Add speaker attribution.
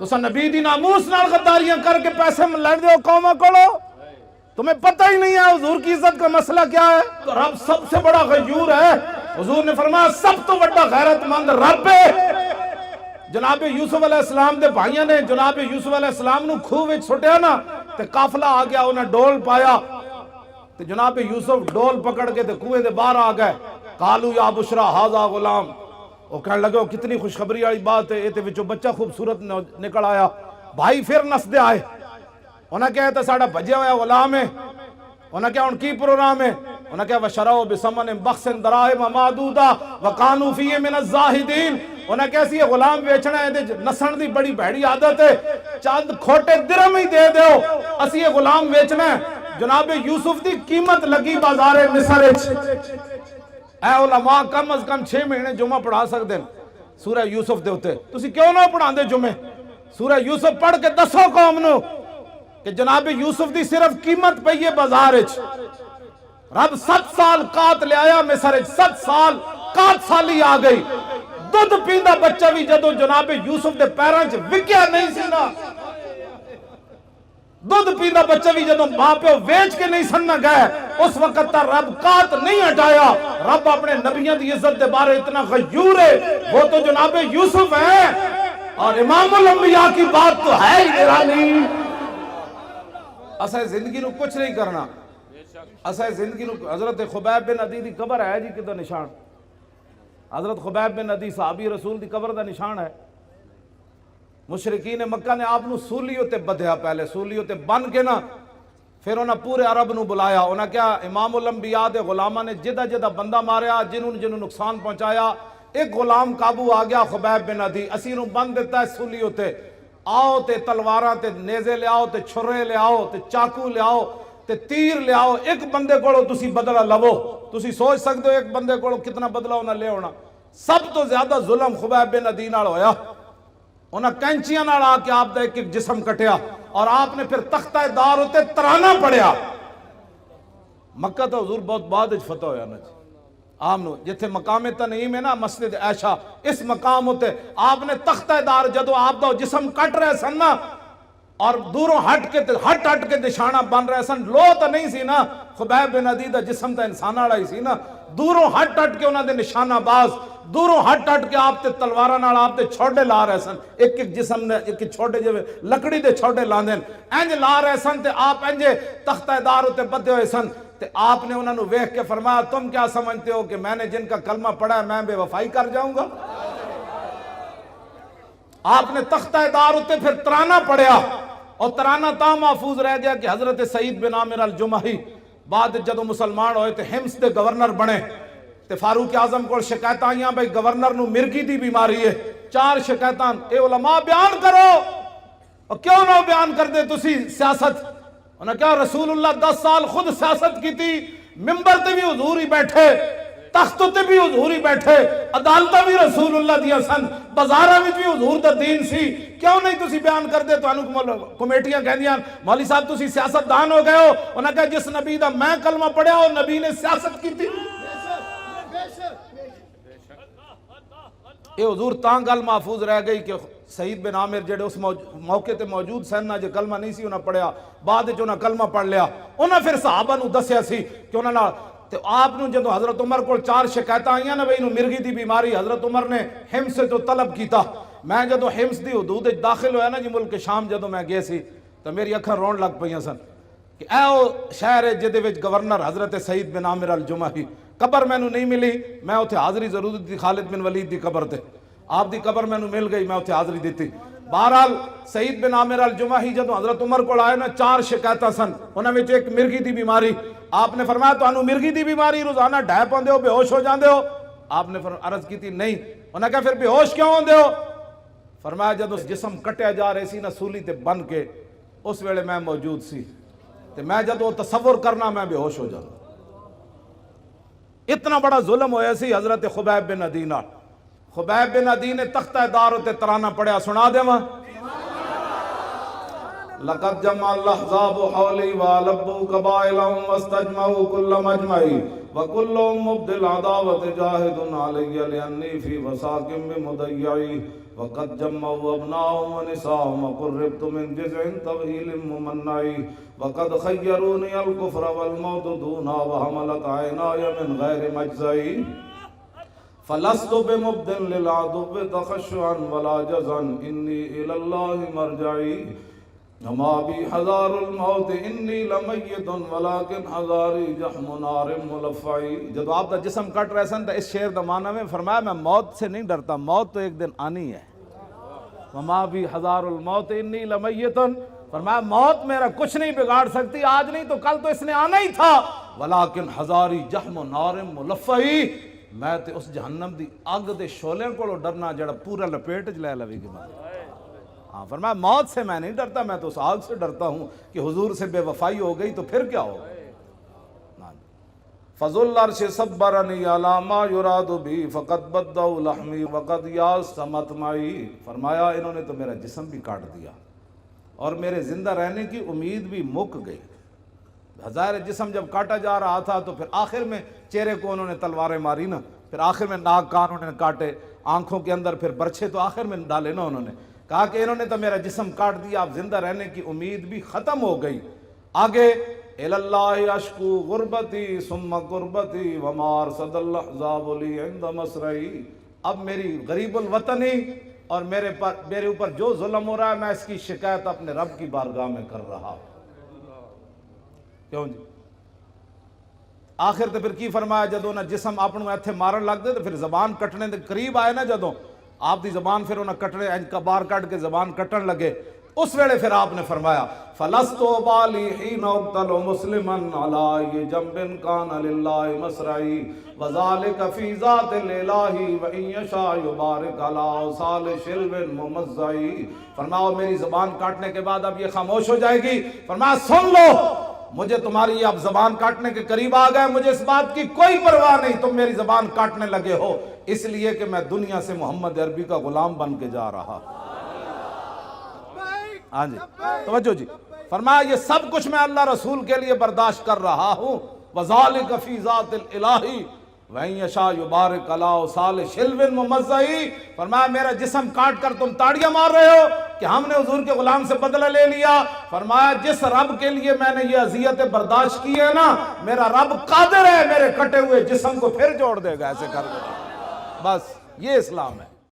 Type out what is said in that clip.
Speaker 1: تسا نبی دی ناموس نال غداریاں کر کے پیسے لڑ دیو قوماں کولو، تمہیں پتہ ہی نہیں ہے حضور کی عزت کا مسئلہ کیا ہے۔ تو رب سب سے بڑا غیور ہے، حضور نے فرمایا سب تو بڑا غیرت مند رب ہے۔ جناب یوسف علیہ السلام دے بھائیاں نے جناب یوسف علیہ السلام نو کھوہ وچ سٹیا نا تے قافلہ آ گیا، انہیں ڈول پایا تے جناب یوسف ڈول پکڑ کے تے کنویں دے باہر آ گئے۔ قالوا یا بشرا ھذا غلام، وہ کہنے لگے وہ کتنی خوشخبری والی بات ہے، یہ تے وچوں بچہ خوبصورت نکل آیا۔ بھائی پھر نسدے آئے، انہیں کہا تھا ساڑھا بھجے ہویا غلام ہے، انہیں کہا ان کی پروگرام ہے، انہیں کہا وَشَرَوْا بِثَمَنٍ بَخْسٍ دَرَاهِمَ مَعْدُودَةٍ وَكَانُوا فِيهِ مِنَ الزَّاهِدِينَ، انہیں کہا سی غلام بیچنا ہے، نسن دی بڑی بھیڑی عادت ہے، چاند کھوٹے درہم ہی دے دیو، اسی یہ غلام بیچنا ہے۔ جناب یوسف دی قیمت لگی بازار مصر وچ۔ اے علماء کم از کم 6 مہینے جمعہ پڑھا سکتے ہیں سورہ یوسف دے ہوتے، تسی کیوں نہ پڑھا دے جمعے؟ سورہ یوسف پڑھ کے دسو قوم نو کہ جناب یوسف دی صرف قیمت پئی ہے بازار وچ۔ رب 7 سال قات لے آیا مصر وچ، 7 سال قات سالی آ گئی۔ دودھ پیندا بچہ بھی جدو جناب یوسف دے پیراں وچ وکیا نہیں سی نا، دودھ پیندا بچہ بھی جدو ماں پہ ویچ کے نہیں سننا گئے، اس وقت تا رب قات نہیں ہٹایا۔ رب اپنے نبیوں دی عزت دے بارے اتنا غیور ہے، وہ تو جناب یوسف ہے، اور امام الانبیاء کی بات تو ہے ہی ایرانی۔ اسے زندگی نو کچھ نہیں کرنا، اسے زندگی نو حضرت خبیب بن عدی دی قبر ہے جی کدھر نشان، حضرت خبیب بن عدی صحابی رسول دی قبر دا نشان ہے۔ مشرکین مکہ نے آپ نو سولیوں تے بدھیا، پہلے سولیوں تے بن کے نا پھر انہاں پورے عرب نو بلایا، انہاں کیا امام الانبیاء دے غلامہ نے جدہ جدہ بندہ ماریا، جنہوں نقصان پہنچایا، ایک غلام قابو آ گیا خبیب بن عدی، اسی نو بند دیتا ہے سولیوں تے، آؤ تے تلواراں تے نیزے لے آؤ تے چھرے لے آؤ تے چاقو لے آؤ تے تیر لے آؤ، ایک بندے کو تسی بدلہ لو، تسی سوچ سکتے ہو ایک بندے کو کتنا بدلہ انہاں لے ہونا۔ سب تو زیادہ ظلم خبیب بن عدی نال ہویا، انہاں کینچیاں نال آ کے آپ دا ایک ایک جسم کٹیا، اور آپ نے پھر تختہ دار ہوتے ترانہ پڑیا۔ مکہ تو حضور بہت بعد اچ فتح ہویا نا جی، آمنو جتھے مقام تنعیم ہے نا مسجد عائشہ، اس مقام ہوتے آپ نے تختہ دار جدو آپ دا جسم کٹ رہے سن نا، اور دوروں ہٹ کے نشانہ بن رہے سن، لو تو نہیں سی نا، خبیب بن عدی دا جسم تا انسانہ ہی سی نا، دوروں ہٹ کے انہاں دے نشانہ باز، دوروں ہٹ کے آپ تے تلوارہ نال آپ تے چھوڑے لا رہے سن، ایک ایک جسم نے ایک چھوڑے جو لکڑی دے چھوڑے لاندے انج لا رہے سن، تے آپ انجے تختہ دار ہوتے بدے ہوئے سن، تے آپ نے انہوں نے ویکھ کے فرمایا تم کیا سمجھتے ہو کہ میں نے جن کا کلمہ پڑھا ہے میں بے وفائی کر جاؤں گا؟ آپ نے تختہ دار ہوتے پھر ترانہ پڑھیا، اور ترانہ تا محفوظ رہ گیا کہ حضرت سعید بن عامر الجمحی بعد جدو مسلمان ہوئے تھے ہمس دے گورنر بنے، تے فاروق اعظم کو شکایت آئیاں بھئی گورنر نو مرگی دی بیماری ہے، 4 شکایتاں، اے علماء بیان کرو، اور کیوں نہ بیان کر دے تسی سیاست؟ انہوں نے کہا رسول اللہ 10 سال خود سیاست کی تھی، ممبر تے بھی حضور ہی بیٹھے، تخت تے بھی حضور ہی بیٹھے، عدالتہ بھی رسول اللہ دیا سن، بازارہ بھی حضور دا دین سی، کیوں نہیں تسی بیان کر دے؟ تو انہوں کمیٹیاں کہہ دیا مولوی صاحب تسی سیاست دان ہو گئے ہو، انہوں نے کہا جس نبی دا میں کلمہ پڑھیا ہو نبی نے سیاست کی تھی۔ یہ حضور تاں گل محفوظ رہ گئی کہ سعید بن عامر جڑے اس موقع تے موجود سن جو کلمہ نہیں سی انہاں پڑھیا، بعد جو انہاں کلمہ پڑھ لیا، انہاں پھر صحابہ نو دسیا سی کہ انہاں نال تو آپ نو جدو حضرت عمر کو 4 شکایت آئیاں نا بھئی مرگی دی بیماری، حضرت عمر نے حمص سے تو طلب کیتا، میں جدو حمص دی حدود داخل ہویا نا جی ملک شام جدو میں گئے سی تو میری اکھاں رون لگ پئیاں سن کہ اے او شہر ہے جدے وچ گورنر حضرت سعید بن عامر الجمحی، قبر میں نو نہیں ملی، میں اتھے حاضری ضرور دی خالد بن ولید دی قبر تے، آپ دی قبر میں نو مل گئی، میں اتھے حاضری دیتی۔ بہرحال سعید بن عامر الجمحی جدو حضرت عمر کو آئے نا 4 شکایتاں سن، انہاں وچ ایک مرگی دی بیماری، آپ نے فرمایا تو انہوں مرگی دی بیماری روزانہ ڈھائے پاندے ہو بے ہوش ہو جاندے ہو؟ آپ نے عرض کی تھی نہیں، انہوں نے کہا پھر بے ہوش کیوں ہوندے ہو؟ فرمایا جدو جسم کٹیا جا رہے سی نا سولی تے بن کے، اس ویلے میں موجود سی، تے میں جدو تصور کرنا میں بے ہوش ہو جانا۔ اتنا بڑا ظلم ہویا سی حضرت خبیب بن عدی نال۔ خبیب بن عدی نے تختہ دار تے ترانہ پڑھیا، سنا دے ماں لقد جمع الاحزاب حولی والبوا قبائلهم واستجمعوا كل مجمعی وكلهم مبدل عداوت جاہد علی لانی فی وساق بمضیعی وقد جمعوا ابناءهم ونساءهم وقربت من جزع طويل ممنعي وقد خيروني الكفر والموت دونا وحملت عيناي من غير مجزعي فلست بمبد للعدو تخشعا ولا جزعا إني إلى الله مرجعي وما بي حذار الموت إني لمیت ولكن حذاري جحم نار ملفعی. جب آپ دا جسم کٹ رہے سن تو اس شعر دا معنی میں فرمایا میں موت سے نہیں ڈرتا، موت تو ایک دن آنی ہے. وما بی حذار الموت انی لمیت، فرمایا موت میرا کچھ نہیں بگاڑ سکتی، آج نہیں تو کل تو اس نے آنا ہی تھا. ولیکن حذاری جحم نار ملفعی، میں تے اس جہنم دی اگ دے شعلے کو ڈرنا جڑا پورا لپیٹ لے لوے گی. ہاں فرمایا موت سے میں نہیں ڈرتا، میں تو اس آگ سے ڈرتا ہوں کہ حضور سے بے وفائی ہو گئی تو پھر کیا ہوگا. فضل العرش صبرنی علی ما یراد بی فقد بدوا لحمی وقد یاس مطمعی. فرمایا انہوں نے تو میرا جسم بھی کاٹ دیا اور میرے زندہ رہنے کی امید بھی مک گئی. ظاہر جسم جب کاٹا جا رہا تھا تو پھر آخر میں چہرے کو انہوں نے تلواریں ماری نا، پھر آخر میں ناک کان انہوں نے کاٹے، آنکھوں کے اندر پھر برچھے تو آخر میں ڈالے نا. انہوں نے کہا کہ انہوں نے تو میرا جسم کاٹ دیا، اب زندہ رہنے کی امید بھی ختم ہو گئی. آگے الاللہ اشکو غربتی ثم قربتی وما ارصد الاحزاب لی عند مسرعی. اب میری غریب الوطنی اور میرے اوپر جو ظلم ہو رہا ہے میں اس کی شکایت اپنے رب کی بارگاہ میں کر رہا ہوں. کیوں جی آخر تو پھر کی فرمایا جدوں نہ جسم اپنوں ایتھے مارن لگ دے تو پھر زبان کٹنے دے قریب آئے نا، جدوں آپ دی زبان پھر انہیں کٹنے کا بار کٹ کے زبان کٹن لگے، اس ویلے پھر آپ نے فرمایا فلست بالی حین اقتل مسلما علی جنب کان للہ مسرعی وذالک فی ذات الالہ وان یشاء یبارک علی اوصال شلو ممزعی. فرمایا میری زبان کاٹنے کے بعد اب یہ خاموش ہو جائے گی. فرمایا سن لو مجھے تمہاری اب زبان کاٹنے کے قریب آ گئے، مجھے اس بات کی کوئی پرواہ نہیں تم میری زبان کاٹنے لگے ہو، اس لیے کہ میں دنیا سے محمد عربی کا غلام بن کے جا رہا. ہاں جی توجہ جی. فرمایا یہ سب کچھ میں اللہ رسول کے لیے برداشت کر رہا ہوں. وذالک فی ذات الالہ وَإِن يَشَاء يُبَارِكْ عَلَىٰ أَوْصَالِ شِلْوٍ مُمَزَّعٍ. فرمایا میرا جسم کاٹ کر تم تاڑیاں مار رہے ہو کہ ہم نے حضور کے غلام سے بدلہ لے لیا. فرمایا جس رب کے لیے میں نے یہ اذیتیں برداشت کی ہے نا، میرا رب قادر ہے میرے کٹے ہوئے جسم کو پھر جوڑ دے گا ایسے کر کے. بس یہ اسلام ہے.